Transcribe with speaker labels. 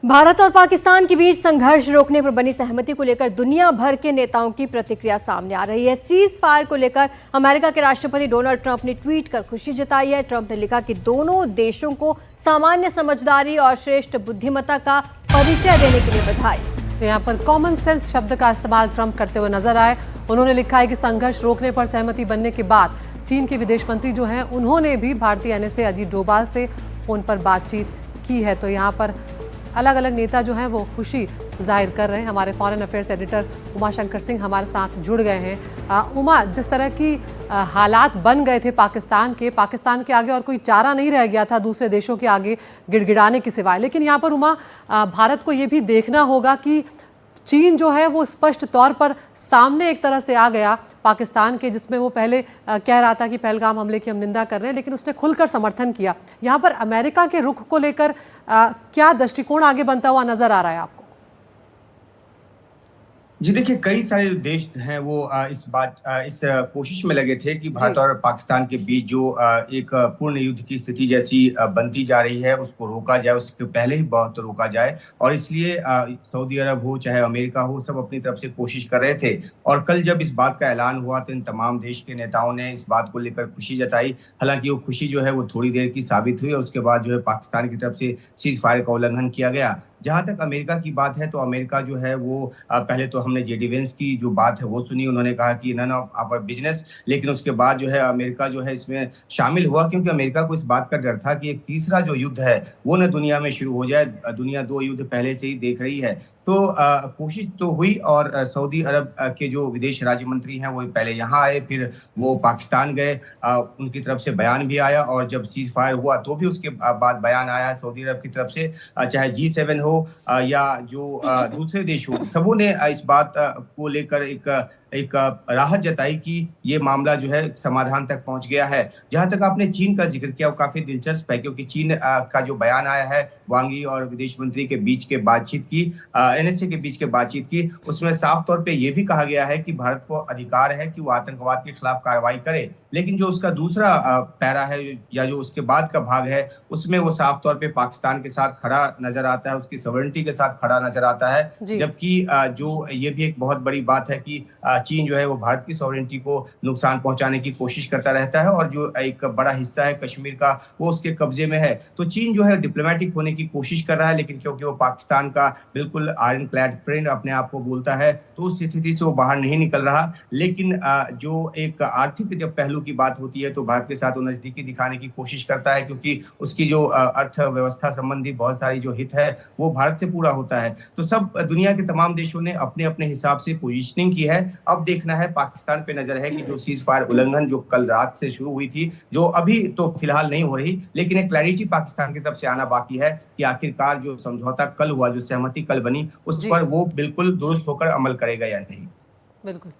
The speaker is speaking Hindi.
Speaker 1: भारत और पाकिस्तान के बीच संघर्ष रोकने पर बनी सहमति को लेकर दुनिया भर के नेताओं की प्रतिक्रिया सामने आ रही है। सीज फायर को लेकर अमेरिका के राष्ट्रपति डोनाल्ड ट्रंप ने ट्वीट कर खुशी जताई है। ट्रंप ने लिखा कि दोनों देशों को सामान्य समझदारी और श्रेष्ठ बुद्धिमत्ता का परिचय देने के लिए बधाई।
Speaker 2: तो यहाँ पर कॉमन सेंस शब्द का इस्तेमाल ट्रंप करते हुए नजर आए। उन्होंने लिखा है कि संघर्ष रोकने पर सहमति बनने के बाद चीन के विदेश मंत्री जो हैं उन्होंने भी भारतीय एनएसए अजीत डोभाल से फोन पर बातचीत की है। तो यहाँ पर अलग अलग नेता जो हैं वो खुशी जाहिर कर रहे हैं। हमारे foreign affairs editor Uma Shankar Singh हमारे साथ जुड़ गए हैं। उमा, जिस तरह की हालात बन गए थे पाकिस्तान के आगे और कोई चारा नहीं रह गया था दूसरे देशों के आगे गिड़गिड़ाने के सिवाय, लेकिन यहाँ पर उमा भारत को ये भी देखना होगा कि चीन जो है वो स्पष्ट तौर पर सामने एक तरह से आ गया पाकिस्तान के, जिसमें वो पहले कह रहा था कि पहलगाम हमले की हम निंदा कर रहे हैं, लेकिन उसने खुलकर समर्थन किया। यहाँ पर अमेरिका के रुख को लेकर क्या दृष्टिकोण आगे बनता हुआ नजर आ रहा है आपको?
Speaker 3: जी देखिए, कई सारे देश हैं वो इस कोशिश में लगे थे कि भारत और पाकिस्तान के बीच जो एक पूर्ण युद्ध की स्थिति जैसी बनती जा रही है उसको रोका जाए, उसके पहले ही बहुत रोका जाए। और इसलिए सऊदी अरब हो चाहे अमेरिका हो, सब अपनी तरफ से कोशिश कर रहे थे। और कल जब इस बात का ऐलान हुआ तो इन तमाम देश के नेताओं ने इस बात को लेकर खुशी जताई। हालांकि वो खुशी जो है वो थोड़ी देर की साबित हुई और उसके बाद जो है पाकिस्तान की तरफ से सीज फायर का उल्लंघन किया गया। जहां तक अमेरिका की बात है तो अमेरिका जो है वो पहले तो हमने जेडी वेंस की जो बात है वो सुनी। उन्होंने कहा कि नन ऑफ आवर बिजनेस, लेकिन उसके बाद जो है अमेरिका जो है इसमें शामिल हुआ, क्योंकि अमेरिका को इस बात का डर था कि एक तीसरा जो युद्ध है वो न दुनिया में शुरू हो जाए। दुनिया 2 युद्ध पहले से ही देख रही है। तो कोशिश तो हुई और सऊदी अरब के जो विदेश राज्य मंत्री हैं वो पहले यहाँ आए, फिर वो पाकिस्तान गए। उनकी तरफ से बयान भी आया और जब सीज फायर हुआ तो भी उसके बाद बयान आया है सऊदी अरब की तरफ से। चाहे G7 हो या जो दूसरे देश हो, सबों ने इस बात को लेकर एक राहत जताई कि ये मामला जो है समाधान तक पहुंच गया है। जहां तक आपने चीन का जिक्र किया वो काफी दिलचस्प है, क्योंकि चीन का जो बयान आया है वांग यी और विदेश मंत्री के बीच के बातचीत की, एनएसए के बीच के बातचीत की, उसमें साफ तौर पे ये भी कहा गया है कि भारत को अधिकार है कि वो आतंकवाद के खिलाफ कार्रवाई करे। लेकिन जो उसका दूसरा पैरा है या जो उसके बाद का भाग है उसमें वो साफ तौर पे पाकिस्तान के साथ खड़ा नजर आता है, उसकी सॉवरेनिटी के साथ खड़ा नजर आता है। जबकि जो ये भी एक बहुत बड़ी बात है कि चीन जो है वो भारत की सॉवरेनिटी को नुकसान पहुंचाने की कोशिश करता रहता है और जो एक बड़ा हिस्सा है कश्मीर का वो उसके कब्जे में है। तो चीन जो है डिप्लोमेटिक होने की कोशिश कर रहा है, लेकिन क्योंकि वो पाकिस्तान का बिल्कुल आयरन क्लैड फ्रेंड अपने आप को बोलता है तो उस स्थिति से वो बाहर नहीं निकल रहा। लेकिन जो एक आर्थिक जब पहलू की बात होती है तो भारत के साथ वो नजदीकी दिखाने की कोशिश करता है, क्योंकि उसकी जो अर्थव्यवस्था संबंधी बहुत सारी जो हित है वो भारत से पूरा होता है। तो सब दुनिया के तमाम देशों ने अपने अपने हिसाब से पोजीशनिंग की है। अब देखना है, पाकिस्तान पे नजर है कि जो सीज फायर उल्लंघन जो कल रात से शुरू हुई थी, जो अभी तो फिलहाल नहीं हो रही, लेकिन एक क्लैरिटी पाकिस्तान की तरफ से आना बाकी है कि आखिरकार जो समझौता कल हुआ, जो सहमति कल बनी, उस पर वो बिल्कुल दुरुस्त होकर अमल करेगा या नहीं।
Speaker 2: बिल्कुल।